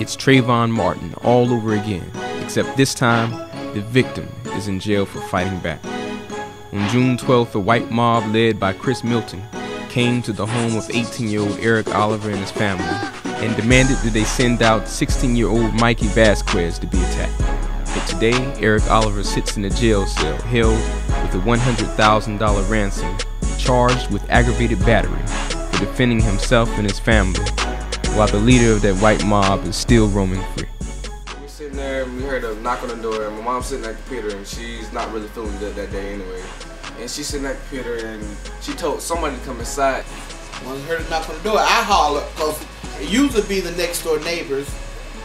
It's Trayvon Martin all over again, except this time, the victim is in jail for fighting back. On June 12th, a white mob led by Chris Milton came to the home of 18-year-old Eric Oliver and his family and demanded that they send out 16-year-old Mikey Vasquez to be attacked. But today, Eric Oliver sits in a jail cell held with a $100,000 ransom, charged with aggravated battery for defending himself and his family, while the leader of that white mob is still roaming free. We're sitting there and we heard a knock on the door, and my mom's sitting at the computer and she's not really feeling good that day anyway. And she's sitting at the computer and she told somebody to come inside. When I heard a knock on the door, I hollered, because it usually be the next door neighbors,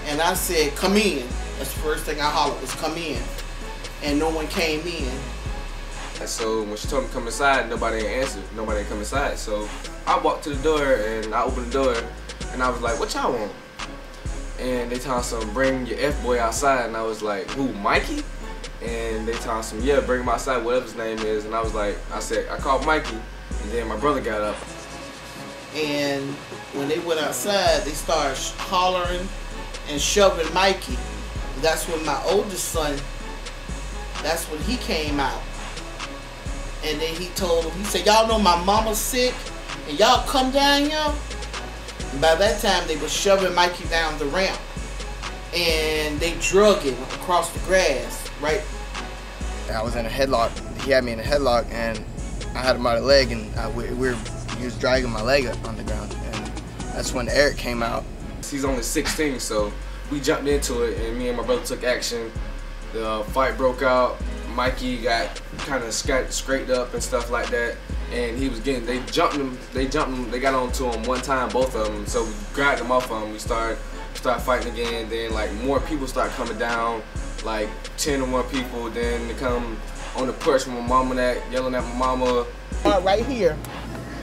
and I said, "Come in." That's the first thing I hollered was, "Come in." And no one came in. And so when she told me to come inside, nobody ain't answered. Nobody ain't come inside. So I walked to the door and I opened the door and I was like, "What y'all want?" And they told us, "Bring your F-boy outside." And I was like, "Who, Mikey?" And they told us, "Yeah, bring him outside, whatever his name is." And I was like, I called Mikey, and then my brother got up. And when they went outside, they started hollering and shoving Mikey. That's when my oldest son, that's when he came out. And then he told him, he said, "Y'all know my mama's sick, and y'all come down here." And by that time, they were shoving Mikey down the ramp. And they drug him across the grass, right? I was in a headlock. He had me in a headlock, and I had him by the leg, and he was dragging my leg up on the ground. And that's when Eric came out. He's only 16, so we jumped into it, and me and my brother took action. The fight broke out. Mikey got kind of scraped up and stuff like that, and he was getting. They jumped him. They got onto him one time, both of them. So we grabbed him off of him. We started fighting again. Then like more people start coming down, like 10 or more people. Then they come on the porch with my mama, yelling at my mama. Right here,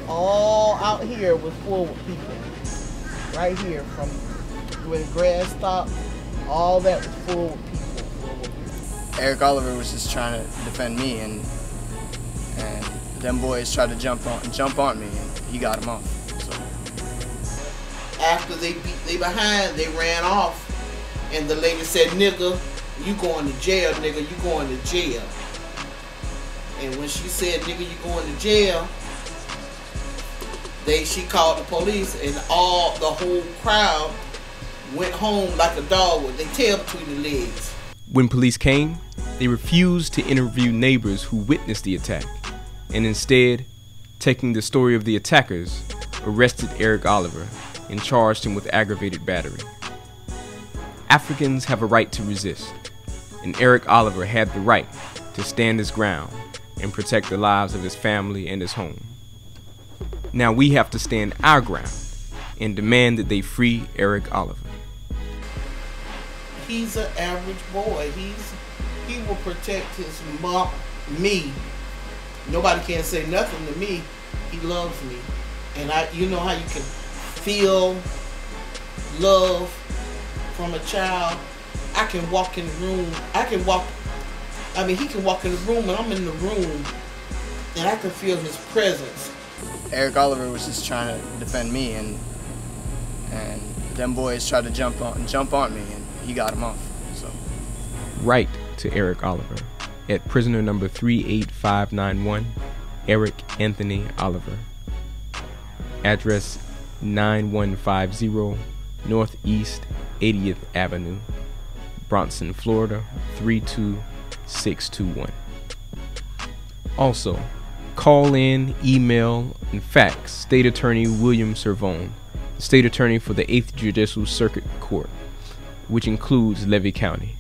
all out here was full of people. Right here, from where the grass stopped, all that was full of people. Eric Oliver was just trying to defend me, and them boys tried to jump on me, and he got him off. So after they beat they behind, they ran off, and the lady said, "Nigger, you going to jail, nigga, you going to jail." And when she said, "Nigga, you going to jail," she called the police, and the whole crowd went home like a dog with their tail between the legs. When police came, they refused to interview neighbors who witnessed the attack, and instead, taking the story of the attackers, arrested Eric Oliver and charged him with aggravated battery. Africans have a right to resist, and Eric Oliver had the right to stand his ground and protect the lives of his family and his home. Now we have to stand our ground and demand that they free Eric Oliver. He's an average boy. He will protect his mom, me. Nobody can say nothing to me. He loves me, and you know how you can feel love from a child. I can walk in the room. He can walk in the room, and I'm in the room, and I can feel his presence. Eric Oliver was just trying to defend me, and them boys tried to jump on me, and he got him off. So Write to Eric Oliver at prisoner number 38591, Eric Anthony Oliver. Address 9150 Northeast 80th Avenue, Bronson, Florida 32621. Also, call in, email, and fax State Attorney William Servone, State Attorney for the 8th Judicial Circuit Court, which includes Levy County.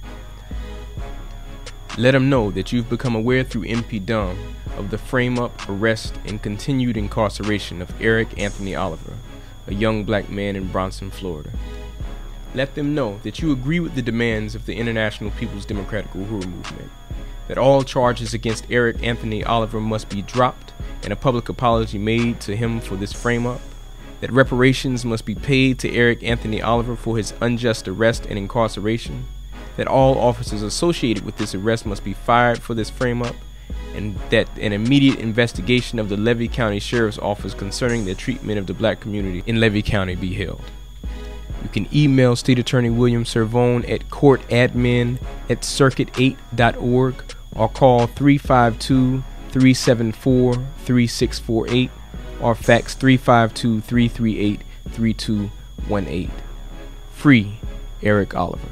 Let him know that you've become aware through MP-Dum of the frame-up, arrest, and continued incarceration of Eric Anthony Oliver, a young black man in Bronson, Florida. Let them know that you agree with the demands of the International People's Democratic Uhuru Movement, that all charges against Eric Anthony Oliver must be dropped and a public apology made to him for this frame-up, that reparations must be paid to Eric Anthony Oliver for his unjust arrest and incarceration, that all officers associated with this arrest must be fired for this frame-up, and that an immediate investigation of the Levy County Sheriff's Office concerning the treatment of the black community in Levy County be held. You can email State Attorney William Servone at courtadmin@circuit8.org or call 352-374-3648 or fax 352-338-3218. Free Eric Oliver.